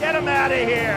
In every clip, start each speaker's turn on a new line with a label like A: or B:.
A: Get him out of here.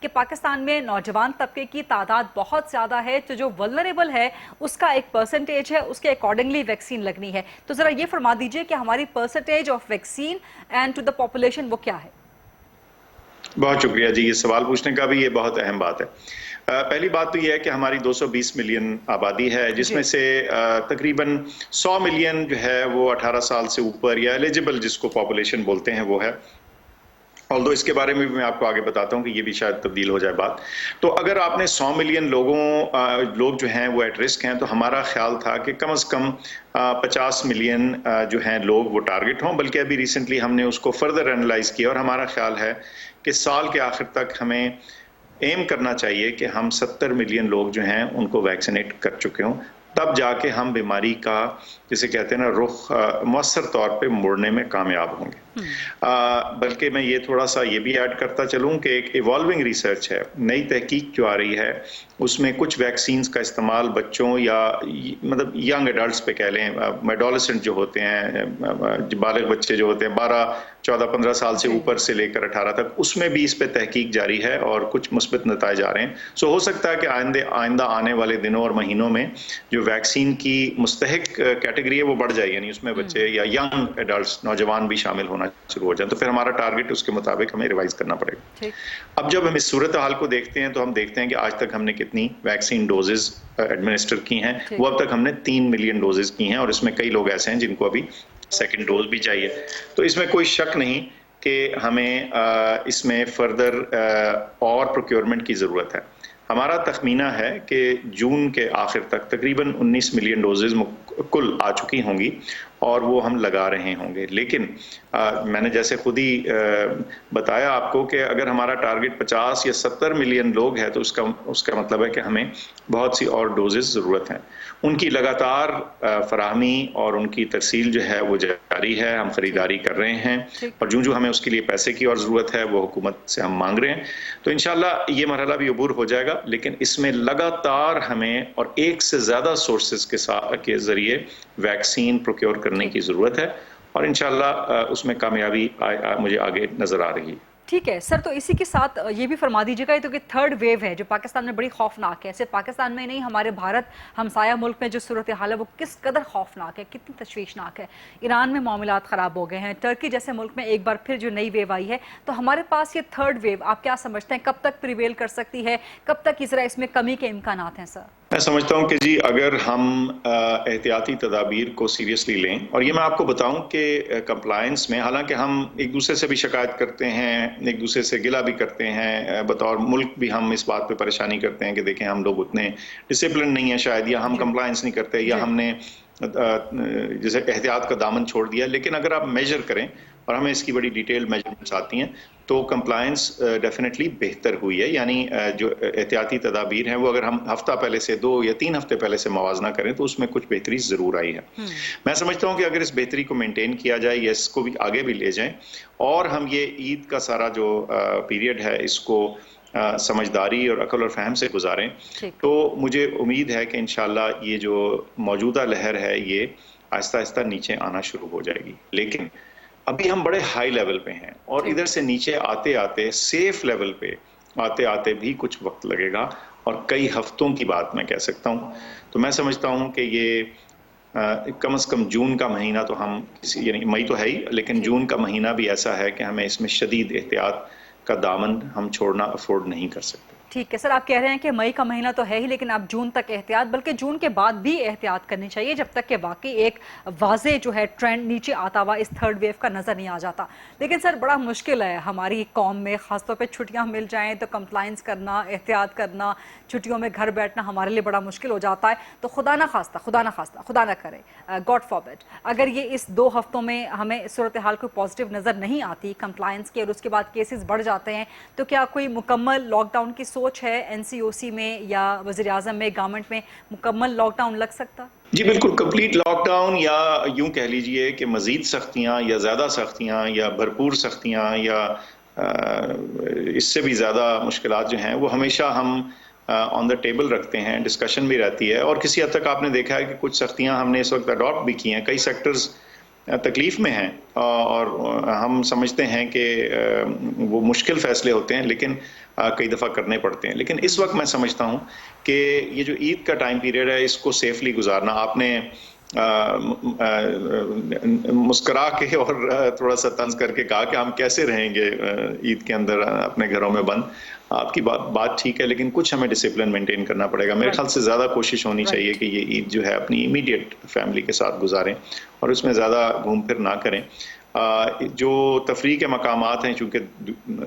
B: کہ پاکستان میں نوجوان طبقے کی تعداد بہت زیادہ ہے، تو جو ولنریبل ہے اس کا ایک پرسنٹیج ہے، اس کے اکارڈنگلی ویکسین لگنی ہے. تو ذرا یہ فرما دیجئے کہ ہماری percentage of vaccine and to the population وہ کیا ہے؟
C: بہت شکریہ جی، یہ سوال پوچھنے کا بھی یہ بہت اہم بات ہے. پہلی بات تو یہ ہے کہ ہماری 220 ملین آبادی ہے، جس میں سے تقریباً 100 ملین جو ہے وہ 18 سال سے اوپر یا ایلیجبل جس کو پاپولیشن بولتے ہیں وہ ہے. although اس کے بارے میں بھی میں آپ کو آگے بتاتا ہوں کہ یہ بھی شاید تبدیل ہو جائے بات. تو اگر آپ نے 100 ملین لوگ جو ہیں وہ ایٹ رسک ہیں، تو ہمارا خیال تھا کہ کم از کم 50 ملین جو ہیں لوگ وہ ٹارگٹ ہوں. بلکہ ابھی ریسنٹلی ہم نے اس کو فردر انالائز کیا اور ہمارا خیال ہے کہ سال کے آخر تک ہمیں ایم کرنا چاہیے کہ ہم 70 ملین لوگ جو ہیں ان کو ویکسینیٹ کر چکے ہوں. تب جا کے ہم بیماری کا جسے کہتے ہیں نا رخ مؤثر طور پہ موڑنے میں کامیاب ہوں گے. بلکہ میں یہ تھوڑا سا یہ بھی ایڈ کرتا چلوں کہ ایک ایوالونگ ریسرچ ہے، نئی تحقیق جو آ رہی ہے، اس میں کچھ ویکسینز کا استعمال بچوں یا مطلب ینگ ایڈلٹس پہ کہہ لیں، ایڈولسنٹ جو ہوتے ہیں، بالغ بچے جو ہوتے ہیں 12 14 15 سال سے اوپر سے لے کر 18 تک، اس میں بھی اس پہ تحقیق جاری ہے اور کچھ مثبت نتائج آ رہے ہیں. سو ہو سکتا ہے کہ آئندہ آنے والے دنوں اور مہینوں میں جو ویکسین کی مستحق کیٹیگری ہے وہ بڑھ جائے، یعنی اس میں بچے یا ینگ ایڈلٹس نوجوان بھی شامل ہونا شروع ہو جائیں. تو پھر ہمارا ٹارگٹ اس کے مطابق ہمیں ریوائز کرنا پڑے گا. اب جب ہم اس صورتحال کو دیکھتے ہیں تو ہم دیکھتے ہیں کہ آج تک ہم نے کتنی ویکسین ڈوزز ایڈمنسٹر کی ہیں. وہ اب تک ہم نے 3 ملین ڈوزز کی ہیں، اور اس میں کئی لوگ ایسے ہیں جن کو ابھی سیکنڈ ڈوز بھی چاہیے. تو اس میں کوئی شک نہیں کہ ہمیں اس میں فردر اور پروکیورمنٹ کی ضرورت ہے. ہمارا تخمینہ ہے کہ جون کے آخر تک تقریباً 19 ملین ڈوزز کل آ چکی ہوں گی اور وہ ہم لگا رہے ہوں گے. لیکن میں نے جیسے خود ہی بتایا آپ کو کہ اگر ہمارا ٹارگٹ 50 یا 70 ملین لوگ ہے تو اس کا مطلب ہے کہ ہمیں بہت سی اور ڈوزز ضرورت ہیں. ان کی لگاتار فراہمی اور ان کی ترسیل جو ہے وہ جاری ہے. ہم خریداری کر رہے ہیں اور جو ہمیں اس کے لیے پیسے کی اور ضرورت ہے وہ حکومت سے ہم مانگ رہے ہیں. تو انشاءاللہ یہ مرحلہ بھی عبور ہو جائے گا، لیکن اس میں لگاتار ہمیں اور ایک سے زیادہ سورسز کے ذریعے ویکسین پروکیور کرنے کی ضرورت ہے، اور انشاءاللہ اس میں کامیابی مجھے آگے نظر آ رہی ہے.
B: ٹھیک ہے سر، تو اسی کے ساتھ یہ بھی فرما دیجیے گا تو کہ تھرڈ ویو ہے جو پاکستان میں بڑی خوفناک ہے. صرف پاکستان میں نہیں، ہمارے بھارت ہمسایہ ملک میں جو صورتحال ہے وہ کس قدر خوفناک ہے، کتنی تشویشناک ہے. ایران میں معاملات خراب ہو گئے ہیں، ٹرکی جیسے ملک میں ایک بار پھر جو نئی ویو آئی ہے. تو ہمارے پاس یہ تھرڈ ویو آپ کیا سمجھتے ہیں کب تک پریویل کر سکتی ہے، کب تک اس میں کمی کے امکانات ہیں سر؟
C: میں سمجھتا ہوں کہ جی اگر ہم احتیاطی تدابیر کو سیریسلی لیں، اور یہ میں آپ کو بتاؤں کہ کمپلائنس میں حالانکہ ہم ایک دوسرے سے بھی شکایت کرتے ہیں، ایک دوسرے سے گلہ بھی کرتے ہیں، بطور ملک بھی ہم اس بات پہ پریشانی کرتے ہیں کہ دیکھیں ہم لوگ اتنے ڈسپلن نہیں ہیں شاید، یا ہم کمپلائنس نہیں کرتے، یا ہم نے جیسے احتیاط کا دامن چھوڑ دیا. لیکن اگر آپ میجر کریں، اور ہمیں اس کی بڑی ڈیٹیل میجرمنٹس آتی ہیں، تو کمپلائنس ڈیفینیٹلی بہتر ہوئی ہے. یعنی جو احتیاطی تدابیر ہیں وہ اگر ہم ہفتہ پہلے سے 2 یا 3 ہفتے پہلے سے موازنہ کریں تو اس میں کچھ بہتری ضرور آئی ہے. میں سمجھتا ہوں کہ اگر اس بہتری کو مینٹین کیا جائے یا اس کو بھی آگے بھی لے جائیں، اور ہم یہ عید کا سارا جو پیریڈ ہے اس کو سمجھداری اور عقل اور فہم سے گزاریں، تو مجھے امید ہے کہ انشاءاللہ یہ جو موجودہ لہر ہے یہ آہستہ آہستہ نیچے آنا شروع ہو جائے گی. لیکن ابھی ہم بڑے ہائی لیول پہ ہیں، اور ادھر سے نیچے آتے آتے سیف لیول پہ آتے آتے بھی کچھ وقت لگے گا، اور کئی ہفتوں کی بات میں کہہ سکتا ہوں. تو میں سمجھتا ہوں کہ یہ کم از کم جون کا مہینہ تو ہم یعنی مئی تو ہے ہی، لیکن جون کا مہینہ بھی ایسا ہے کہ ہمیں اس میں شدید احتیاط کا دامن ہم چھوڑنا افورڈ نہیں کر سکتے.
B: ٹھیک ہے سر، آپ کہہ رہے ہیں کہ مئی کا مہینہ تو ہے ہی، لیکن اب جون تک احتیاط، بلکہ جون کے بعد بھی احتیاط کرنی چاہیے جب تک کہ واقعی ایک واضح جو ہے ٹرینڈ نیچے آتا ہوا اس تھرڈ ویو کا نظر نہیں آ جاتا. لیکن سر بڑا مشکل ہے ہماری قوم میں، خاص طور پہ چھٹیاں مل جائیں تو کمپلائنس کرنا، احتیاط کرنا، چھٹیوں میں گھر بیٹھنا ہمارے لیے بڑا مشکل ہو جاتا ہے. تو خدا نہ کرے، گاڈ فاربڈ، اگر یہ اس 2 ہفتوں میں ہمیں صورتحال کوئی پازیٹیو نظر نہیں آتی کمپلائنس کی، اور اس کے بعد کیسز بڑھ جاتے ہیں، تو کیا کوئی مکمل لاک ڈاؤن کی سوچ ہے NCOC میں یا وزیر اعظم میں، گورنمنٹ میں مکمل لاک ڈاؤن لگ سکتا؟
C: جی بالکل، کمپلیٹ لاک ڈاؤن، یا یوں کہہ لیجئے کہ مزید سختیاں یا زیادہ سختیاں یا بھرپور سختیاں یا اس سے بھی زیادہ مشکلات جو ہیں وہ ہمیشہ ہم آن دا ٹیبل رکھتے ہیں، ڈسکشن بھی رہتی ہے. اور کسی حد تک آپ نے دیکھا ہے کہ کچھ سختیاں ہم نے اس وقت اڈاپٹ بھی کی ہیں. کئی سیکٹرز تکلیف میں ہیں اور ہم سمجھتے ہیں کہ وہ مشکل فیصلے ہوتے ہیں لیکن کئی دفعہ کرنے پڑتے ہیں. لیکن اس وقت میں سمجھتا ہوں کہ یہ جو عید کا ٹائم پیریڈ ہے اس کو سیفلی گزارنا. آپ نے مسکرا کے اور تھوڑا سا طنز کر کے کہا کہ ہم کیسے رہیں گے عید کے اندر اپنے گھروں میں بند. آپ کی بات ٹھیک ہے لیکن کچھ ہمیں ڈسپلن مینٹین کرنا پڑے گا. میرے خیال سے زیادہ کوشش ہونی چاہیے کہ یہ عید جو ہے اپنی امیڈیٹ فیملی کے ساتھ گزاریں اور اس میں زیادہ گھوم پھر نہ کریں. جو تفریح کے مقامات ہیں چونکہ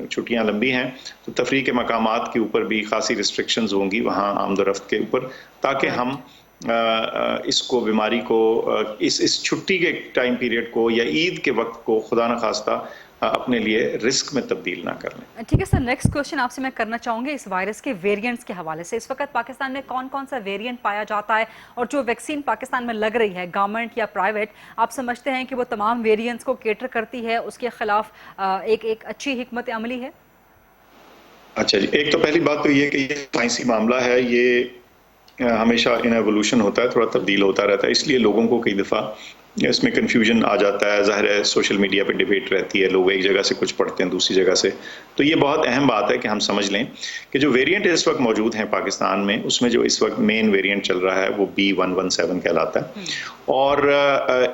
C: چھٹیاں لمبی ہیں تو تفریح کے مقامات کے اوپر بھی خاصی ریسٹرکشنز ہوں گی وہاں آمد و رفت کے اوپر تاکہ ہم اس کو بیماری کو اس چھٹی کے ٹائم پیریڈ کو یا عید کے وقت کو خدا نخواستہ اپنے لیے رسک میں تبدیل نہ کر لیں.
B: ٹھیک ہے سر، نیکسٹ کوشچن آپ سے میں کرنا چاہوں گی اس وائرس کے ویریئنٹس کے حوالے سے. اس وقت پاکستان میں کون کون سا ویریئنٹ پایا جاتا ہے اور جو ویکسین پاکستان میں لگ رہی ہے گورنمنٹ یا پرائیویٹ، آپ سمجھتے ہیں کہ وہ تمام ویریئنٹس کو کیٹر کرتی ہے، اس کے خلاف ایک اچھی حکمت عملی ہے؟
C: اچھا جی، ایک تو پہلی بات تو یہ کہ یہ سائنسی معاملہ ہے، یہ ہمیشہ ان ایوولوشن ہوتا ہے، تھوڑا تبدیل ہوتا رہتا ہے، اس لیے لوگوں کو کئی دفعہ اس میں کنفیوژن آ جاتا ہے. ظاہر ہے سوشل میڈیا پہ ڈیبیٹ رہتی ہے، لوگ ایک جگہ سے کچھ پڑھتے ہیں دوسری جگہ سے. تو یہ بہت اہم بات ہے کہ ہم سمجھ لیں کہ جو ویریئنٹ اس وقت موجود ہیں پاکستان میں اس میں جو اس وقت مین ویریئنٹ چل رہا ہے وہ B117 کہلاتا ہے اور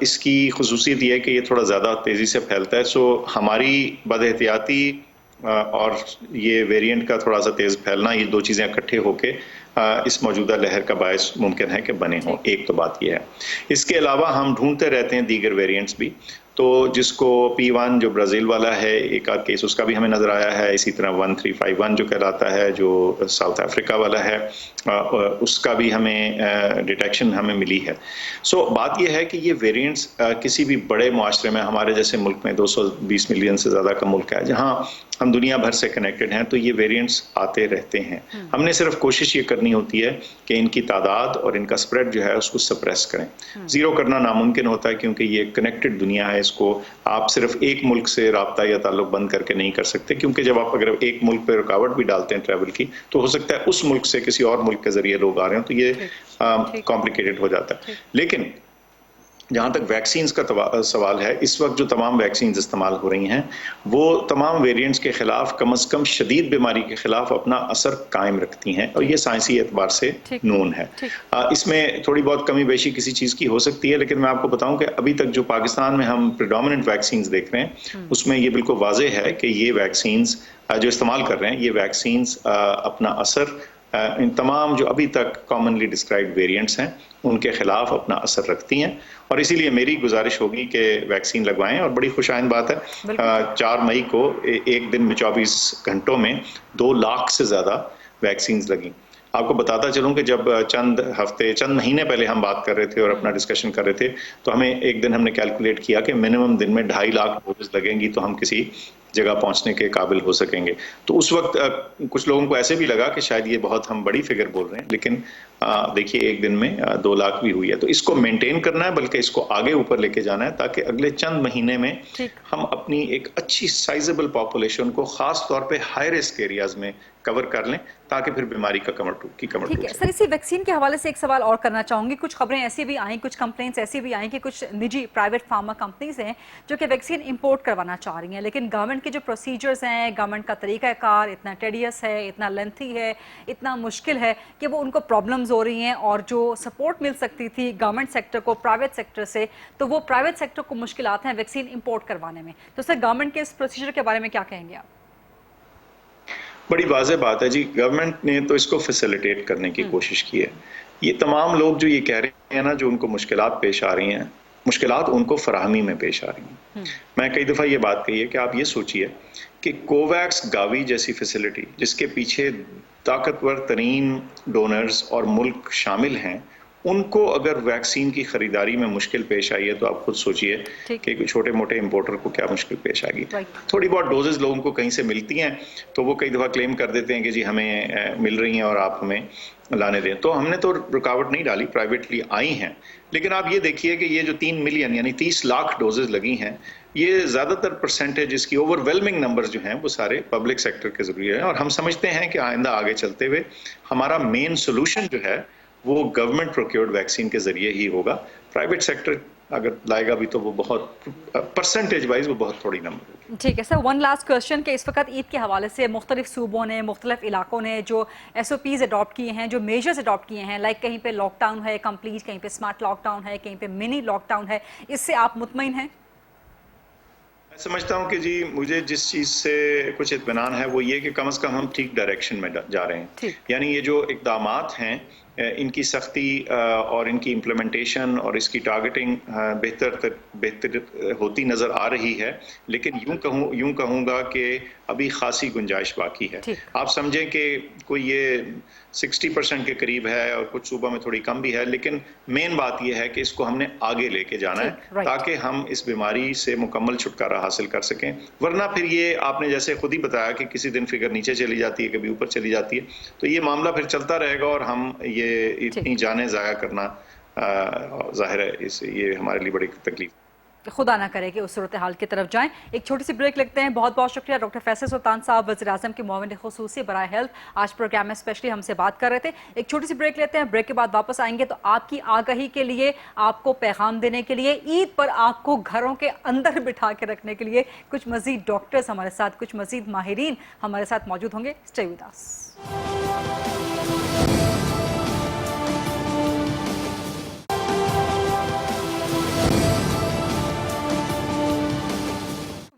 C: اس کی خصوصیت یہ ہے کہ یہ تھوڑا زیادہ تیزی سے پھیلتا ہے. سو ہماری بد احتیاطی اور یہ ویریئنٹ کا تھوڑا سا تیز پھیلنا، یہ دو چیزیں اکٹھے ہو کے اس موجودہ لہر کا باعث ممکن ہے کہ بنے ہوں. ایک تو بات یہ ہے. اس کے علاوہ ہم ڈھونڈتے رہتے ہیں دیگر ویریئنٹس بھی، تو جس کو P1 جو برازیل والا ہے ایک آدھ کیس اس کا بھی ہمیں نظر آیا ہے. اسی طرح 1351 جو کہلاتا ہے جو ساؤتھ افریقہ والا ہے اس کا بھی ہمیں ڈیٹیکشن ہمیں ملی ہے. سو بات یہ ہے کہ یہ ویریئنٹس کسی بھی بڑے معاشرے میں، ہمارے جیسے ملک میں 220 ملین سے زیادہ کا ملک ہے جہاں ہم دنیا بھر سے کنیکٹڈ ہیں، تو یہ ویریئنٹس آتے رہتے ہیں. ہم نے صرف کوشش یہ کرنی ہوتی ہے کہ ان کی تعداد اور ان کا سپریڈ جو ہے اس کو سپریس کریں. زیرو کرنا ناممکن ہوتا ہے کیونکہ یہ کنیکٹڈ دنیا ہے. اس کو آپ صرف ایک ملک سے رابطہ یا تعلق بند کر کے نہیں کر سکتے، کیونکہ جب آپ اگر ایک ملک پہ رکاوٹ بھی ڈالتے ہیں ٹریول کی تو ہو سکتا ہے اس ملک سے کسی اور ملک کے ذریعے لوگ آ رہے ہیں، تو یہ کمپلیکیٹڈ ہو جاتا ہے. لیکن جہاں تک ویکسینز کا سوال ہے، اس وقت جو تمام ویکسینز استعمال ہو رہی ہیں وہ تمام ویریئنٹس کے خلاف کم از کم شدید بیماری کے خلاف اپنا اثر قائم رکھتی ہیں اور یہ سائنسی اعتبار سے نون ہے. اس میں تھوڑی بہت کمی بیشی کسی چیز کی ہو سکتی ہے، لیکن میں آپ کو بتاؤں کہ ابھی تک جو پاکستان میں ہم پریڈومیننٹ ویکسینز دیکھ رہے ہیں اس میں یہ بالکل واضح ہے کہ یہ ویکسینز جو استعمال کر رہے ہیں یہ ویکسینز اپنا اثر ان تمام جو ابھی تک کامنلی ڈسکرائبڈ ویریئنٹس ہیں ان کے خلاف اپنا اثر رکھتی ہیں. اور اسی لیے میری گزارش ہوگی کہ ویکسین لگوائیں. اور بڑی خوش آئند بات ہے 4 مئی کو ایک دن میں 24 گھنٹوں میں 2 لاکھ سے زیادہ ویکسینز لگیں. آپ کو بتاتا چلوں کہ جب چند مہینے پہلے ہم بات کر رہے تھے اور اپنا ڈسکشن کر رہے تھے تو ہمیں ایک دن ہم نے کیلکولیٹ کیا کہ منیمم دن میں 2.5 لاکھ ڈوز لگیں گی تو ہم کسی جگہ پہنچنے کے قابل ہو سکیں گے. تو اس وقت کچھ لوگوں کو ایسے بھی لگا کہ شاید یہ بہت ہم بڑی فگر بول رہے ہیں، لیکن دیکھیے ایک دن میں 2 لاکھ بھی ہوئی ہے. تو اس کو مینٹین کرنا ہے بلکہ اس کو آگے اوپر لے کے جانا ہے تاکہ اگلے چند مہینے میں ہم اپنی ایک اچھی سائزبل پاپولیشن کو خاص طور پہ ہائی رسک ایریاز میں کور کر لیں تاکہ پھر بیماری کا کمر ٹوٹ
B: ٹھیک ہے. سر اسی ویکسین کے حوالے سے ایک سوال اور کرنا چاہوں گی. کچھ خبریں ایسی بھی آئیں، کچھ کمپلینٹس ایسی بھی آئیں کہ کچھ نجی پرائیویٹ فارما کمپنیز ہیں جو کہ ویکسین امپورٹ کروانا چاہ رہی ہیں، لیکن گورنمنٹ کے جو پروسیجرز ہیں، گورنمنٹ کا طریقہ کار اتنا ٹیڈیس ہے، اتنا لینتھی ہے، اتنا مشکل ہے کہ وہ ان کو پرابلمز ہو رہی ہیں اور جو سپورٹ مل سکتی تھی گورنمنٹ سیکٹر کو پرائیویٹ سیکٹر سے تو وہ پرائیویٹ سیکٹر کو مشکلات ہیں ویکسین امپورٹ کروانے میں. تو سر گورنمنٹ کے اس پروسیجر کے بارے میں کیا کہیں گے آپ؟
C: بڑی واضح بات ہے جی، گورنمنٹ نے تو اس کو فیسیلیٹیٹ کرنے کی کوشش کی ہے. یہ تمام لوگ جو یہ کہہ رہے ہیں نا جو ان کو مشکلات پیش آ رہی ہیں، مشکلات ان کو فراہمی میں پیش آ رہی ہیں. میں کئی دفعہ یہ بات کہی ہے کہ آپ یہ سوچئے کہ کوویکس گاوی جیسی فیسلٹی جس کے پیچھے طاقتور ترین ڈونرز اور ملک شامل ہیں، ان کو اگر ویکسین کی خریداری میں مشکل پیش آئی ہے تو آپ خود سوچئے کہ چھوٹے موٹے امپورٹر کو کیا مشکل پیش آئے گی. تھوڑی بہت ڈوزز لوگوں کو کہیں سے ملتی ہیں تو وہ کئی دفعہ کلیم کر دیتے ہیں کہ جی ہمیں مل رہی ہیں اور آپ ہمیں لانے دیں. تو ہم نے تو رکاوٹ نہیں ڈالی، پرائیویٹلی آئی ہیں. لیکن آپ یہ دیکھیے کہ یہ جو 3 ملین یعنی 30 لاکھ ڈوزز لگی ہیں، یہ زیادہ تر پرسنٹیج اس کی اوور ویلمنگ نمبرز جو ہیں وہ سارے پبلک سیکٹر کے ذریعے ہیں. اور ہم سمجھتے ہیں کہ آئندہ آگے چلتے ہوئے ہمارا مین سولوشن جو ہے وہ گورنمنٹ پروکیورڈ ویکسین کے ذریعے ہی ہوگا. پرائیویٹ سیکٹر اگر لائے گا بھی تو وہ بہت پرسنٹیج وائز وہ بہت تھوڑی نمبر ہوگی.
B: ٹھیک ہے سر، ون لاسٹ کوشچن کہ اس وقت عید کے حوالے سے مختلف صوبوں نے، مختلف علاقوں نے جو ایس او پیز اڈاپٹ کیے ہیں، جو میجرز اڈاپٹ کیے ہیں، لائک کہیں پہ لاک ڈاؤن ہے کمپلیٹ، کہیں پہ اسمارٹ لاک ڈاؤن ہے، کہیں پہ منی لاک ڈاؤن ہے، اس سے آپ مطمئن ہیں؟
C: میں سمجھتا ہوں کہ جی مجھے جس چیز سے کچھ اطمینان ہے وہ یہ کہ کم از کم ہم ٹھیک ڈائریکشن میں جا رہے ہیں. یعنی یہ جو اقدامات ہیں ان کی سختی اور ان کی امپلیمنٹیشن اور اس کی ٹارگٹنگ بہتر ہوتی نظر آ رہی ہے، لیکن یوں کہوں گا کہ ابھی خاصی گنجائش باقی ہے. آپ سمجھیں کہ کوئی یہ 60% کے قریب ہے اور کچھ صوبہ میں تھوڑی کم بھی ہے، لیکن مین بات یہ ہے کہ اس کو ہم نے آگے لے کے جانا ہے تاکہ ہم اس بیماری سے مکمل چھٹکارا حاصل کر سکیں. ورنہ پھر یہ آپ نے جیسے خود ہی بتایا کہ کسی دن فگر نیچے چلی جاتی ہے، کبھی اوپر چلی جاتی ہے، تو یہ معاملہ پھر چلتا رہے گا اور ہم یہ اتنی جانیں ضائع کرنا ظاہر ہے یہ ہمارے لیے بڑی تکلیف.
B: خدا نہ کرے کہ اس صورتحال کی طرف جائیں. ایک چھوٹی سی بریک لگتے ہیں. بہت بہت شکریہ ڈاکٹر فیصل سلطان صاحب، وزیر اعظم کے معاون خصوصی برائے ہیلتھ، آج پروگرام میں اسپیشلی ہم سے بات کر رہے تھے. ایک چھوٹی سی بریک لیتے ہیں، بریک کے بعد واپس آئیں گے تو آپ کی آگہی کے لیے، آپ کو پیغام دینے کے لیے، عید پر آپ کو گھروں کے اندر بٹھا کے رکھنے کے لیے کچھ مزید ڈاکٹرز ہمارے ساتھ، کچھ مزید ماہرین ہمارے ساتھ موجود ہوں گے. Stay with us.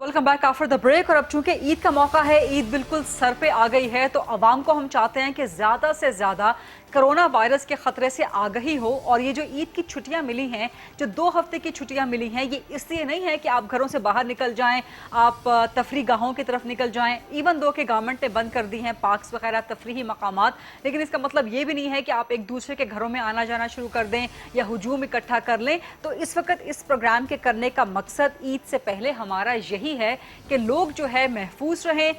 B: Welcome back after the break. اور اب چونکہ عید کا موقع ہے، عید بالکل سر پہ آ گئی ہے، تو عوام کو ہم چاہتے ہیں کہ زیادہ سے زیادہ کرونا وائرس کے خطرے سے آگہی ہو. اور یہ جو عید کی چھٹیاں ملی ہیں، جو 2 ہفتے کی چھٹیاں ملی ہیں، یہ اس لیے نہیں ہے کہ آپ گھروں سے باہر نکل جائیں، آپ تفریح گاہوں کی طرف نکل جائیں. ایون دو کہ گورنمنٹ نے بند کر دی ہیں پارکس وغیرہ، تفریحی مقامات، لیکن اس کا مطلب یہ بھی نہیں ہے کہ آپ ایک دوسرے کے گھروں میں آنا جانا شروع کر دیں یا ہجوم اکٹھا کر لیں. تو اس وقت اس پروگرام کے کرنے کا مقصد عید سے پہلے ہمارا یہی ہے کہ لوگ جو ہے محفوظ رہیں،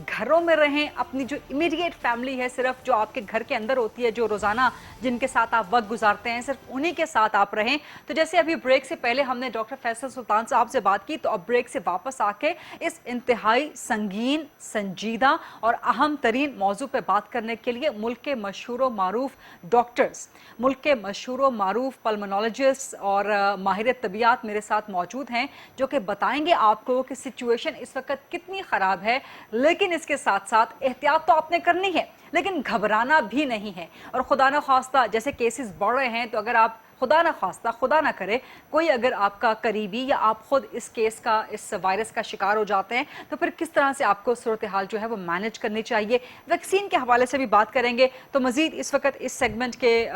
B: گھروں میں رہیں، اپنی جو امیڈیٹ فیملی ہے، صرف جو آپ کے گھر کے اندر ہوتی ہے، جو روزانہ جن کے ساتھ آپ وقت گزارتے ہیں، صرف انہی کے ساتھ آپ رہیں. تو جیسے ابھی بریک سے پہلے ہم نے ڈاکٹر فیصل سلطان صاحب سے بات کی، تو اب بریک سے واپس آ کے اس انتہائی سنگین، سنجیدہ اور اہم ترین موضوع پہ بات کرنے کے لیے ملک کے مشہور و معروف ڈاکٹرز، ملک کے مشہور و معروف پلمونالوجسٹ اور ماہر طبیعت میرے ساتھ موجود ہیں، جو کہ بتائیں گے آپ کو کہ سچویشن اس وقت کتنی خراب ہے. لیکن اس کے ساتھ ساتھ احتیاط تو آپ نے کرنی ہے، لیکن گھبرانا بھی نہیں ہے. اور خدا نہ خواستہ جیسے کیسز بڑھ رہے ہیں، تو اگر آپ خدا نہ خواستہ، خدا نہ کرے، کوئی اگر آپ کا قریبی یا آپ خود اس کیس کا، اس وائرس کا شکار ہو جاتے ہیں، تو پھر کس طرح سے آپ کو صورتحال جو ہے وہ مینج کرنی چاہیے. ویکسین کے حوالے سے بھی بات کریں گے. تو مزید اس وقت اس سیگمنٹ کے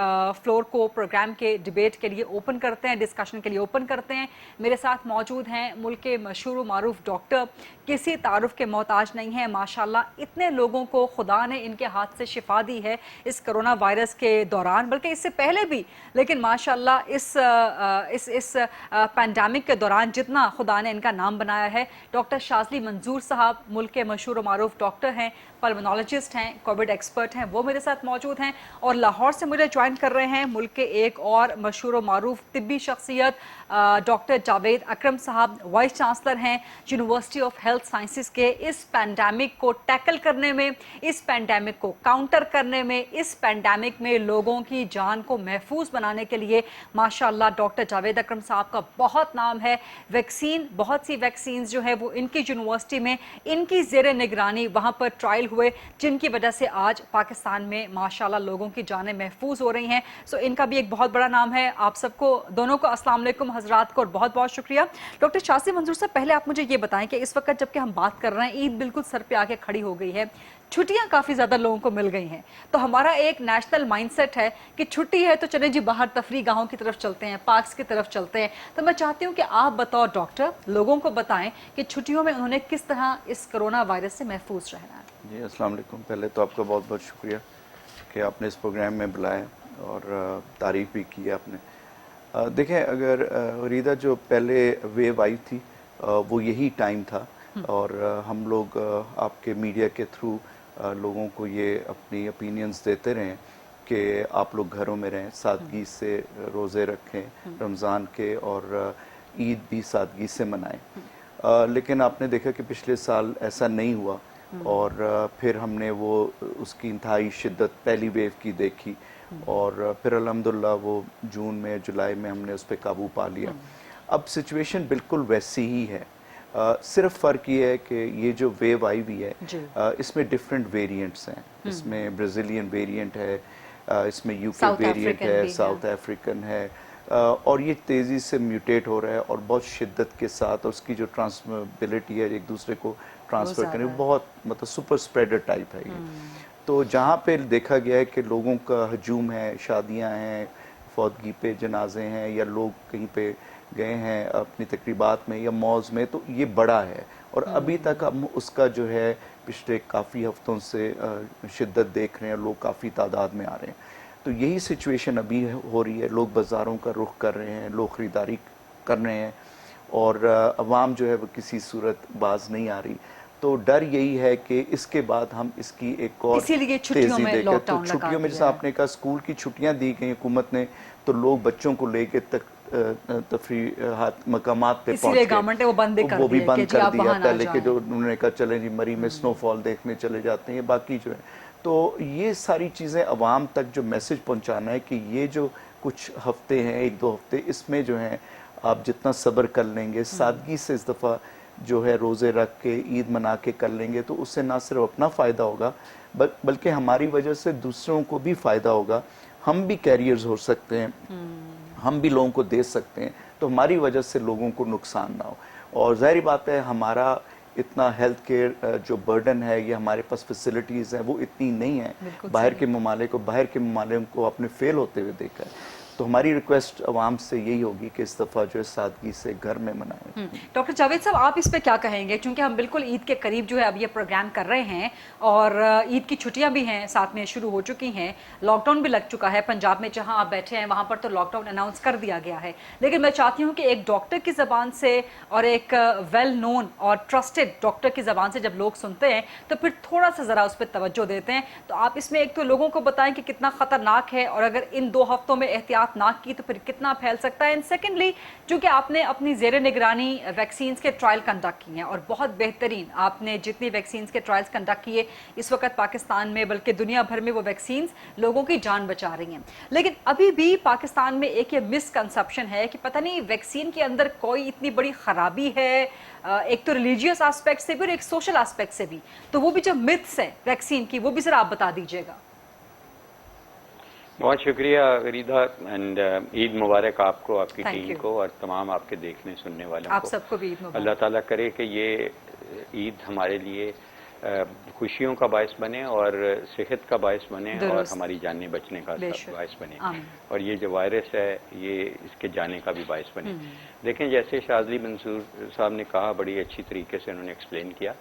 B: فلور کو پروگرام کے ڈیبیٹ کے لیے اوپن کرتے ہیں، ڈسکشن کے لیے اوپن کرتے ہیں. میرے ساتھ موجود ہیں ملک کے مشہور و معروف ڈاکٹر، کسی تعارف کے محتاج نہیں ہیں. ماشاءاللہ اتنے لوگوں کو خدا نے ان کے ہاتھ سے شفا دی ہے اس کرونا وائرس کے دوران، بلکہ اس سے پہلے بھی، لیکن ماشاءاللہ اس پینڈیمک کے دوران جتنا خدا نے ان کا نام بنایا ہے. ڈاکٹر شاذلی منظور صاحب ملک کے مشہور و معروف ڈاکٹر ہیں، پلمونالوجسٹ ہیں، کووڈ ایکسپرٹ ہیں، وہ میرے ساتھ موجود ہیں. اور لاہور سے مجھے جوائن کر رہے ہیں ملک کے ایک اور مشہور و معروف طبی شخصیت ڈاکٹر جاوید اکرم صاحب، وائس چانسلر ہیں یونیورسٹی آف ہیلتھ سائنسز کے. اس پینڈیمک کو ٹیکل کرنے میں، اس پینڈیمک کو کاؤنٹر کرنے میں، اس پینڈیمک میں لوگوں کی جان کو محفوظ بنانے کے لیے ماشاءاللہ ڈاکٹر جاوید اکرم صاحب کا بہت نام ہے. ویکسین، بہت سی ویکسینز جو ہے وہ ان کی یونیورسٹی میں، ان کی زیر نگرانی وہاں پر ٹرائل ہوئے، جن کی وجہ سے آج پاکستان میں ماشاءاللہ لوگوں کی جانیں محفوظ ہو رہی ہیں. سو ان کا بھی ایک بہت بڑا نام ہے. آپ سب کو، دونوں کو السلام علیکم حضرات کو، اور بہت بہت شکریہ. ڈاکٹر شاذلی منظور صاحب، پہلے آپ مجھے یہ بتائیں کہ اس وقت جب کہ ہم بات کر رہے ہیں، عید بالکل سر پہ آ کے کھڑی ہو گئی ہے، چھٹیاں کافی زیادہ لوگوں کو مل گئی ہیں، تو ہمارا ایک نیشنل مائنڈ سیٹ ہے کہ چھٹی ہے تو چلیں جی باہر تفریح گاہوں کی طرف چلتے ہیں، پارکس کی طرف چلتے ہیں. تو میں چاہتی ہوں کہ آپ بطور ڈاکٹر لوگوں کو بتائیں کہ چھٹیوں میں انہوں نے کس طرح اس کرونا وائرس سے محفوظ رہنا ہے.
D: جی السلام علیکم. پہلے تو آپ کا بہت بہت شکریہ کہ آپ نے اس پروگرام میں بلایا اور تعریف بھی کی آپ نے. دیکھیں، اگر ریدہ جو پہلے ویو آئی تھی وہ یہی ٹائم تھا، اور ہم لوگ آپ کے میڈیا کے تھرو لوگوں کو یہ اپنی اپینینز دیتے رہیں کہ آپ لوگ گھروں میں رہیں، سادگی سے روزے رکھیں رمضان کے، اور عید بھی سادگی سے منائیں. لیکن آپ نے دیکھا کہ پچھلے سال ایسا نہیں ہوا، اور پھر ہم نے وہ اس کی انتہائی شدت پہلی ویو کی دیکھی، اور پھر الحمدللہ وہ جون میں، جولائی میں ہم نے اس پہ قابو پا لیا. اب سچویشن بالکل ویسی ہی ہے. صرف فرق یہ ہے کہ یہ جو ویو آئی ہوئی ہے اس میں ڈفرینٹ ویریئنٹس ہیں. اس میں برازیلین ویریئنٹ ہے, اس میں یو کے ویریئنٹ ہے, ساؤتھ افریقن ہے, اور یہ تیزی سے میوٹیٹ ہو رہا ہے اور بہت شدت کے ساتھ, اور اس کی جو ٹرانسمیبلٹی ہے ایک دوسرے کو ٹرانسفر کرنے بہت مطلب سپر اسپریڈر ٹائپ ہے یہ. تو جہاں پہ دیکھا گیا ہے کہ لوگوں کا ہجوم ہے, شادیاں ہیں, فوتگی پہ جنازے ہیں, یا لوگ کہیں پہ گئے ہیں اپنی تقریبات میں یا مالز میں, تو یہ بڑا ہے. اور ابھی تک ہم اس کا جو ہے پچھلے کافی ہفتوں سے شدت دیکھ رہے ہیں, لوگ کافی تعداد میں آ رہے ہیں. تو یہی سچویشن ابھی ہو رہی ہے. لوگ بازاروں کا رخ کر رہے ہیں, لوگ خریداری کر رہے ہیں, اور عوام جو ہے وہ کسی صورت باز نہیں آ رہی. تو ڈر یہی ہے کہ اس کے بعد ہم اس کی ایک اور تیزی دے کے, تو چھٹیوں میں جیسا آپ نے کہا اسکول کی چھٹیاں دی گئی حکومت نے, تو لوگ بچوں کو لے کے تفریحات مقامات پہ پہنچ گئے, وہ بھی بند کر دیا. پہلے کہ جو انہوں نے کہا چلیں جی مری میں سنو فال دیکھنے چلے جاتے ہیں, باقی جو ہے. تو یہ ساری چیزیں عوام تک جو میسج پہنچانا ہے کہ یہ جو کچھ ہفتے ہیں, ایک دو ہفتے, اس میں جو ہیں آپ جتنا صبر کر لیں گے, سادگی سے اس دفعہ جو ہے روزے رکھ کے عید منا کے کر لیں گے, تو اس سے نہ صرف اپنا فائدہ ہوگا بلکہ ہماری وجہ سے دوسروں کو بھی فائدہ ہوگا. ہم بھی کیریئرز ہو سکتے ہیں, ہم بھی لوگوں کو دے سکتے ہیں, تو ہماری وجہ سے لوگوں کو نقصان نہ ہو. اور ظاہری بات ہے ہمارا اتنا ہیلتھ کیئر جو برڈن ہے, یہ ہمارے پاس فیسلٹیز ہیں وہ اتنی نہیں ہیں. باہر کے ممالک کو آپ نے فیل ہوتے ہوئے دیکھا ہے. تو ہماری ریکویسٹ عوام سے یہی ہوگی کہ اس دفعہ جو ہے سادگی سے گھر میں منائیں.
B: ڈاکٹر جاوید صاحب آپ اس پہ کیا کہیں گے, چونکہ ہم بالکل عید کے قریب جو ہے اب یہ پروگرام کر رہے ہیں, اور عید کی چھٹیاں بھی ہیں ساتھ میں شروع ہو چکی ہیں, لاک ڈاؤن بھی لگ چکا ہے. پنجاب میں جہاں آپ بیٹھے ہیں وہاں پر تو لاک ڈاؤن اناؤنس کر دیا گیا ہے, لیکن میں چاہتی ہوں کہ ایک ڈاکٹر کی زبان سے اور ایک ویل نون اور ٹرسٹڈ ڈاکٹر کی زبان سے جب لوگ سنتے ہیں تو پھر تھوڑا سا ذرا اس پہ توجہ دیتے ہیں. تو آپ اس میں ایک تو لوگوں کو بتائیں کہ کتنا خطرناک ہے, اور اگر ان 2 ہفتوں میں احتیاط نہ کی تو پھر کتنا پھیل سکتا ہے. اینڈ سیکنڈلی, چونکہ آپ نے اپنی زیر نگرانی ویکسینز کے ٹرائل کنڈکٹ کیے ہیں, اور بہت بہترین آپ نے جتنی ویکسینز کے ٹرائلز کنڈکٹ کیے اس وقت پاکستان میں بلکہ دنیا بھر میں وہ ویکسینز لوگوں کی جان بچا رہی ہیں, لیکن ابھی بھی پاکستان میں ایک یہ مسکنسپشن ہے کہ پتہ نہیں ویکسین کے اندر کوئی اتنی بڑی خرابی ہے, ایک تو ریلیجیس آسپیکٹ سے بھی اور ایک سوشل آسپیکٹ سے بھی. تو وہ بھی جو متھس ہیں ویکسین کی, وہ بھی ذرا آپ بتا دیجیے گا.
E: بہت شکریہ ریدا, اینڈ عید مبارک آپ کو, آپ کی ٹیم کو, اور تمام آپ کے دیکھنے سننے والوں کو.
B: آپ سب کو بھی عید مبارک. اللہ
E: تعالیٰ کرے کہ یہ عید ہمارے لیے خوشیوں کا باعث بنے اور صحت کا باعث بنے, اور ہماری جانیں بچنے کا باعث بنے, اور یہ جو وائرس ہے یہ اس کے جانے کا بھی باعث بنے. دیکھیں جیسے شاذلی منصور صاحب نے کہا, بڑی اچھی طریقے سے انہوں نے ایکسپلین کیا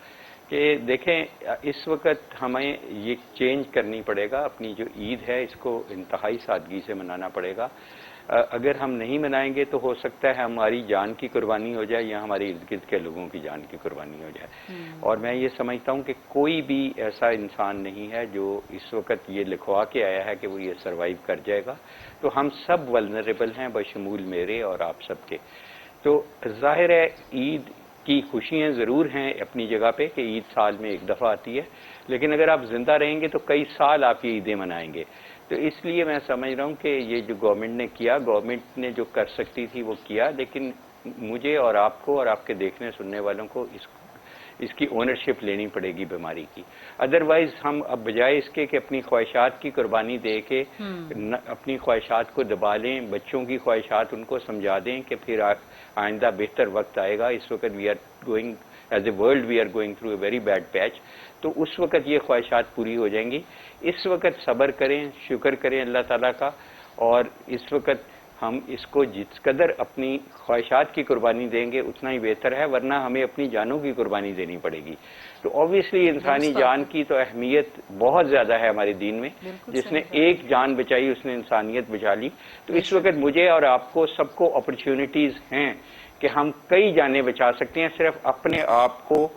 E: کہ دیکھیں اس وقت ہمیں یہ چینج کرنی پڑے گا. اپنی جو عید ہے اس کو انتہائی سادگی سے منانا پڑے گا. اگر ہم نہیں منائیں گے تو ہو سکتا ہے ہماری جان کی قربانی ہو جائے یا ہمارے ارد گرد کے لوگوں کی جان کی قربانی ہو جائے. اور میں یہ سمجھتا ہوں کہ کوئی بھی ایسا انسان نہیں ہے جو اس وقت یہ لکھوا کے آیا ہے کہ وہ یہ سروائیو کر جائے گا. تو ہم سب ولنریبل ہیں بشمول میرے اور آپ سب کے. تو ظاہر ہے عید کی خوشیاں ضرور ہیں اپنی جگہ پہ کہ عید سال میں ایک دفعہ آتی ہے, لیکن اگر آپ زندہ رہیں گے تو کئی سال آپ یہ عیدیں منائیں گے. تو اس لیے میں سمجھ رہا ہوں کہ یہ جو گورنمنٹ نے کیا, گورنمنٹ نے جو کر سکتی تھی وہ کیا, لیکن مجھے اور آپ کو اور آپ کے دیکھنے سننے والوں کو اس کی اونرشپ لینی پڑے گی بیماری کی. ادروائز ہم اب بجائے اس کے کہ اپنی خواہشات کی قربانی دے کے اپنی خواہشات کو دبا لیں, بچوں کی خواہشات ان کو سمجھا دیں کہ پھر آئندہ بہتر وقت آئے گا. اس وقت we are going as a world we are going through a very bad patch, تو اس وقت یہ خواہشات پوری ہو جائیں گی. اس وقت صبر کریں, شکر کریں اللہ تعالیٰ کا, اور اس وقت ہم اس کو جس قدر اپنی خواہشات کی قربانی دیں گے اتنا ہی بہتر ہے, ورنہ ہمیں اپنی جانوں کی قربانی دینی پڑے گی. تو اوبویسلی انسانی جان کی تو اہمیت بہت زیادہ ہے ہمارے دین میں. جس نے ایک جان بچائی اس نے انسانیت بچا لی. تو اس وقت مجھے اور آپ کو سب کو اپرچونٹیز ہیں کہ ہم کئی جانیں بچا سکتے ہیں. صرف اپنے آپ کو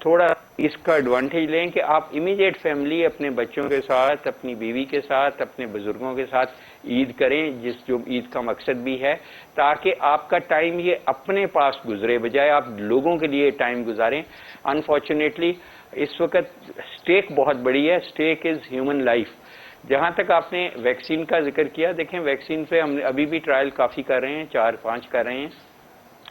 E: تھوڑا اس کا ایڈوانٹیج لیں کہ آپ امیڈیٹ فیملی اپنے بچوں کے ساتھ, اپنی بیوی کے ساتھ, اپنے بزرگوں کے ساتھ عید کریں, جو عید کا مقصد بھی ہے, تاکہ آپ کا ٹائم یہ اپنے پاس گزرے بجائے آپ لوگوں کے لیے ٹائم گزاریں. انفارچونیٹلی اس وقت اسٹیک بہت بڑی ہے, اسٹیک از ہیومن لائف. جہاں تک آپ نے ویکسین کا ذکر کیا, دیکھیں ویکسین پہ ہم ابھی بھی ٹرائل کافی کر رہے ہیں, 4-5 کر رہے ہیں,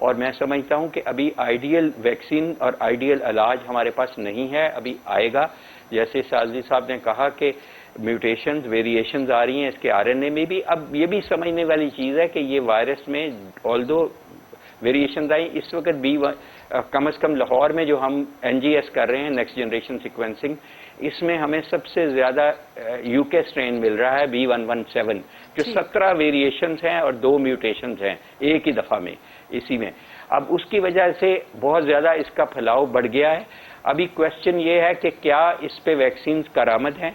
E: اور میں سمجھتا ہوں کہ ابھی آئیڈیل ویکسین اور آئیڈیل علاج ہمارے پاس نہیں ہے، ابھی آئے گا. جیسے سازی صاحب نے کہا کہ میوٹیشنز ویریشنز آ رہی ہیں اس کے RNA میں بھی. اب یہ بھی سمجھنے والی چیز ہے کہ یہ وائرس میں آلدو ویریشنز آئی، اس وقت بھی کم از کم لاہور میں جو ہم NGS کر رہے ہیں نیکسٹ جنریشن سیکوینسنگ، اس میں ہمیں سب سے زیادہ UK اسٹرین مل رہا ہے B117 جو 17 ویریشنز ہیں اور 2 میوٹیشنز ہیں ایک ہی دفعہ میں اسی میں. اب اس کی وجہ سے بہت زیادہ اس کا پھیلاؤ بڑھ گیا ہے. ابھی کوشچن یہ ہے کہ کیا اس پہ ویکسینز کارآمد ہیں.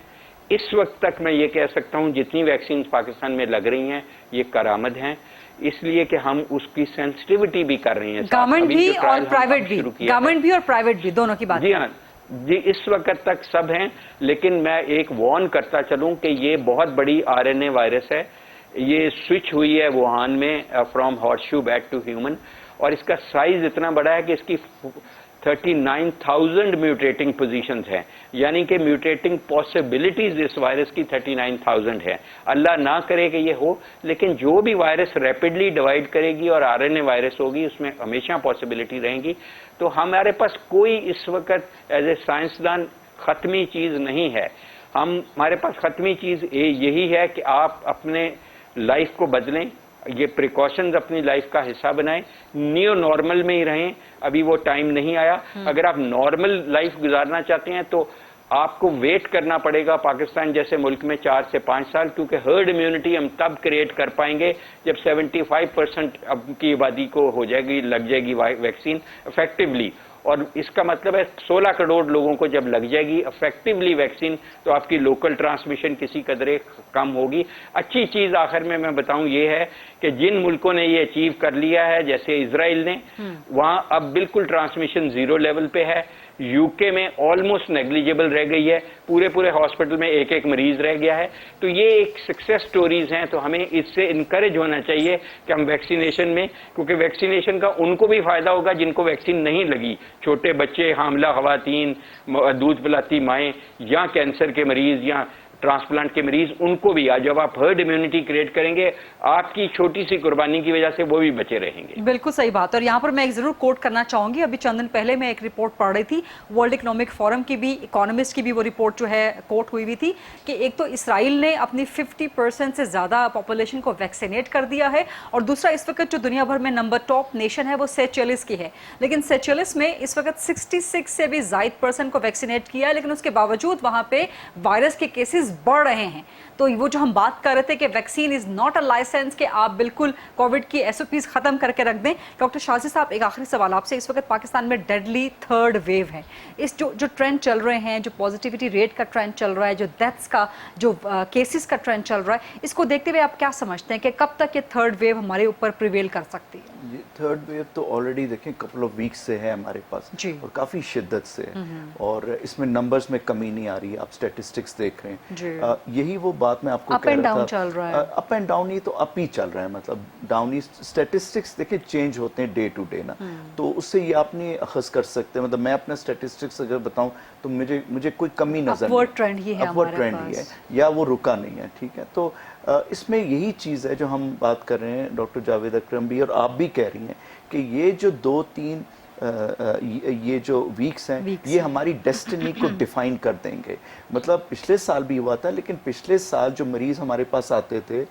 E: اس وقت تک میں یہ کہہ سکتا ہوں جتنی ویکسینز پاکستان میں لگ رہی ہیں یہ کارآمد ہیں، اس لیے کہ ہم اس کی سینسٹیوٹی بھی کر رہے ہیں.
B: گورنمنٹ بھی اور پرائیویٹ بھی، گورنمنٹ بھی اور پرائیویٹ بھی دونوں کی بات.
E: جی ہاں جی، اس وقت تک سب ہیں، لیکن میں ایک وارن کرتا چلوں کہ یہ بہت بڑی RNA وائرس ہے. یہ سوئچ ہوئی ہے ووہان میں from horseshoe back to human, اور اس کا سائز اتنا بڑا ہے کہ اس کی 39,000 میوٹیٹنگ پوزیشنز ہیں، یعنی کہ میوٹیٹنگ پاسبلٹیز اس وائرس کی 39,000 ہے. اللہ نہ کرے کہ یہ ہو، لیکن جو بھی وائرس ریپڈلی ڈیوائڈ کرے گی اور RNA وائرس ہوگی اس میں ہمیشہ پاسبلٹی رہیں گی. تو ہمارے پاس کوئی اس وقت ایز اے سائنسدان ختمی چیز نہیں ہے. ہمارے پاس ختمی چیز یہی ہے کہ آپ اپنے لائف کو بدلیں، یہ پریکاشنز اپنی لائف کا حصہ بنائیں، نیو نارمل میں ہی رہیں. ابھی وہ ٹائم نہیں آیا. اگر آپ نارمل لائف گزارنا چاہتے ہیں تو آپ کو ویٹ کرنا پڑے گا پاکستان جیسے ملک میں 4 سے 5 سال، کیونکہ ہرڈ امیونٹی ہم تب کریٹ کر پائیں گے جب 75% اب کی آبادی کو ہو جائے گی، لگ جائے گی ویکسین افیکٹولی. اور اس کا مطلب ہے 16 کروڑ لوگوں کو جب لگ جائے گی افیکٹولی ویکسین تو آپ کی لوکل ٹرانسمیشن کسی قدرے کم ہوگی. اچھی چیز آخر میں بتاؤں یہ ہے کہ جن ملکوں نے یہ اچیو کر لیا ہے جیسے اسرائیل نے، وہاں اب بالکل ٹرانسمیشن 0 لیول پہ ہے. UK میں آلموسٹ نیگلیجیبل رہ گئی ہے، پورے ہاسپٹل میں ایک مریض رہ گیا ہے. تو یہ ایک سکسیس سٹوریز ہیں. تو ہمیں اس سے انکریج ہونا چاہیے کہ ہم ویکسینیشن میں، کیونکہ ویکسینیشن کا ان کو بھی فائدہ ہوگا جن کو ویکسین نہیں لگی، چھوٹے بچے، حاملہ خواتین، دودھ پلاتی مائیں، یا کینسر کے مریض یا ٹرانسپلانٹ کے مریض، ان کو بھی. جب آپ ہرڈ امیونٹی کریٹ کریں گے آپ کی چھوٹی سی قربانی کی وجہ سے وہ بھی بچے رہیں گے.
B: بالکل صحیح بات. اور یہاں پر میں ایک ضرور کوٹ کرنا چاہوں گی. ابھی چند دن پہلے میں ایک رپورٹ پڑھ رہی تھی، ورلڈ اکنامک فورم کی بھی، اکانومسٹ کی بھی وہ رپورٹ جو ہے کوٹ ہوئی ہوئی تھی کہ ایک تو اسرائیل نے اپنی 50% سے زیادہ پاپولیشن کو ویکسینیٹ کر دیا ہے، اور دوسرا اس وقت جو دنیا بھر میں نمبر ٹاپ نیشن ہے وہ سیچلس کی ہے. لیکن سیچلس میں اس وقت 66 سے بھی زائد پرسن کو ویکسینیٹ کیا ہے، لیکن اس کے باوجود وہاں پہ وائرس کے کیسز بڑھ رہے ہیں. تو وہ جو ہم بات کر رہے تھے کہ vaccine is not a license کہ آپ بالکل کووڈ کی SOPs ختم کر کے رکھ دیں. ڈاکٹر شازی صاحب ایک آخری سوال آپ سے. اس وقت پاکستان میں ڈیڈلی 3rd ویو ہے. اس جو ٹرینڈ چل رہے ہیں، جو پازیٹیوٹی ریٹ کا ٹرینڈ چل رہا ہے، جو ڈیتھس کا، جو کیسز کا ٹرینڈ چل رہا ہے، اس کو دیکھتے ہوئے آپ کیا سمجھتے ہیں کہ کب تک یہ 3rd ویو ہمارے اوپر پریویل کر سکتی ہے؟
D: یہ 3rd ویو تو آلریڈی دیکھیں کپل آف ویکس سے ہے ہمارے پاس، اور کافی شدت سے ہے، اور اس میں نمبرز میں کمی نہیں آ رہی ہے. آپ اسٹیٹسٹکس دیکھ رہے ہیں. یہی وہ بات میں آپ کو کہہ رہا تھا، اپ اینڈ ڈاؤن ہی تو اپ ہی چل رہا ہے. مطلب ڈاؤن ہی اسٹیٹسٹکس دیکھیں چینج ہوتے ہیں ڈے ٹو ڈے نا، تو اس سے یہ آپ نہیں اخذ کر سکتے. مطلب میں اپنا اسٹیٹسٹکس اگر بتاؤں تو مجھے کوئی کمی نظر نہیں،
B: اپورڈ ٹرینڈ
D: ہی ہے یا وہ رکا نہیں ہے. ٹھیک ہے، تو اس میں یہی چیز ہے جو ہم بات کر رہے ہیں، ڈاکٹر جاوید اکرم بھی اور آپ بھی کہہ رہی ہیں کہ یہ جو 2-3 یہ جو ویکس ہیں یہ ہماری ڈیسٹنی کو ڈیفائن کر دیں گے. مطلب پچھلے سال بھی ہوا تھا، لیکن پچھلے سال جو مریض ہمارے پاس آتے تھے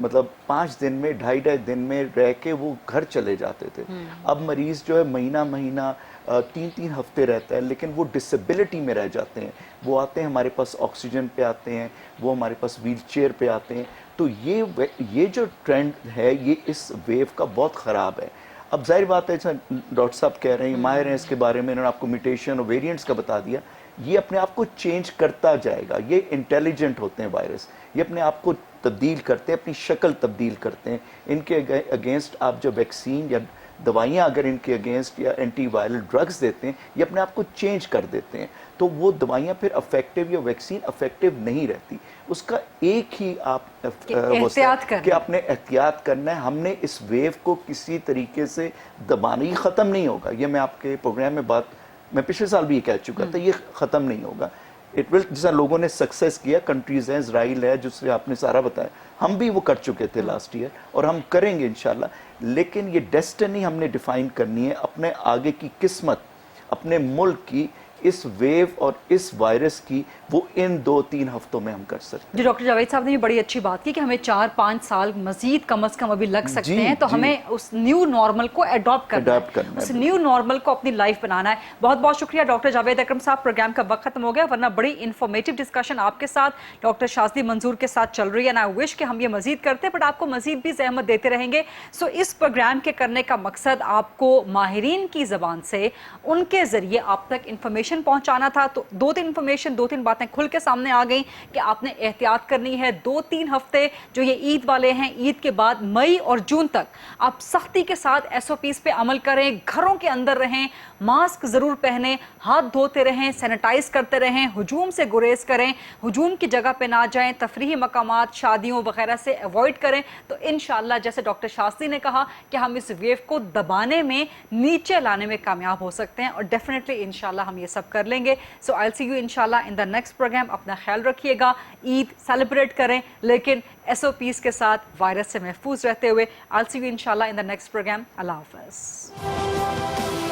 D: مطلب 5 دن میں 2.5 دن میں رہ کے وہ گھر چلے جاتے تھے. اب مریض جو ہے مہینہ 3 ہفتے رہتا ہے، لیکن وہ ڈسیبلٹی میں رہ جاتے ہیں. وہ آتے ہیں ہمارے پاس آکسیجن پہ آتے ہیں، وہ ہمارے پاس ویل چیئر پہ آتے ہیں. تو یہ جو ٹرینڈ ہے یہ اس ویو کا بہت خراب ہے. اب ظاہر بات ہے ڈاکٹر صاحب کہہ رہے ہیں، ماہر ہیں اس کے بارے میں، انہوں نے آپ کو میوٹیشن اور ویریئنٹس کا بتا دیا. یہ اپنے آپ کو چینج کرتا جائے گا. یہ انٹیلیجنٹ ہوتے ہیں وائرس، یہ اپنے آپ کو تبدیل کرتے ہیں، اپنی شکل تبدیل کرتے ہیں. ان کے اگینسٹ آپ جو ویکسین یا دوائیاں اگر ان کے اگینسٹ یا اینٹی وائرل ڈرگز دیتے ہیں، یہ اپنے آپ کو چینج کر دیتے ہیں. تو وہ دوائیاں پھر افیکٹو یا ویکسین افیکٹو نہیں رہتی. اس کا ایک ہی آپ کہ آپ نے احتیاط کرنا ہے. ہم نے اس ویو کو کسی طریقے سے دبانا، یہ ختم نہیں ہوگا. یہ میں آپ کے پروگرام میں میں پچھلے سال بھی یہ کہہ چکا تھا، یہ ختم نہیں ہوگا. اٹ ول جیسا لوگوں نے سکسیس کیا, کنٹریز ہیں, اسرائیل ہے جس سے آپ نے سارا بتایا, ہم بھی وہ کر چکے تھے لاسٹ ایئر اور ہم کریں گے انشاءاللہ. لیکن یہ ڈیسٹنی ہم نے ڈیفائن کرنی ہے, اپنے آگے کی قسمت اپنے ملک کی اس ویو اور اس وائرس کی, وہ ان 2-3 ہفتوں میں ہم کر سکتے ہیں.
B: جو ڈاکٹر جاوید صاحب نے بھی بڑی اچھی بات کی کہ ہمیں 4-5 سال مزید کم از کم ابھی لگ سکتے ہیں, تو ہمیں اس نیو نارمل کو اڈاپٹ کرنا ہے, اس نیو نارمل کو اپنی لائف بنانا ہے. بہت بہت شکریہ ڈاکٹر جاوید اکرم صاحب. پروگرام کا وقت ختم ہو گیا, ورنہ بڑی انفارمیٹیو ڈسکشن آپ کے ساتھ ڈاکٹر شاذلی منظور کے ساتھ چل رہی ہے. آئی وش کہ ہم یہ مزید کرتے, بٹ آپ کو مزید بھی زحمت دیتے رہیں گے. سو اس پروگرام کے کرنے کا مقصد آپ کو ماہرین کی زبان سے ان کے ذریعے آپ تک انفارمیشن پہنچانا تھا. تو 2-3 انفارمیشن 2-3 باتیں کھل کے سامنے آ گئیں کہ آپ نے احتیاط کرنی ہے. 2-3 ہفتے جو یہ عید والے ہیں, عید کے بعد مئی اور جون تک آپ سختی کے ساتھ SOPs پہ عمل کریں, گھروں کے اندر رہیں, ماسک ضرور پہنیں, ہاتھ دھوتے رہیں, سینیٹائز کرتے رہیں, ہجوم سے گریز کریں, ہجوم کی جگہ پہ نہ جائیں, تفریحی مقامات شادیوں وغیرہ سے ایوائڈ کریں. تو انشاءاللہ جیسے ڈاکٹر شاذلی نے کہا کہ ہم اس ویو کو دبانے میں, نیچے لانے میں کامیاب ہو سکتے ہیں, اور ڈیفینیٹلی انشاءاللہ ہم یہ سب کر لیں گے. سو I'll see you انشاءاللہ in the next program. اپنا خیال رکھیے گا, عید سیلیبریٹ کریں لیکن SOPs کے ساتھ, وائرس سے محفوظ رہتے ہوئے. I'll see you انشاءاللہ in the next program. اللہ حافظ.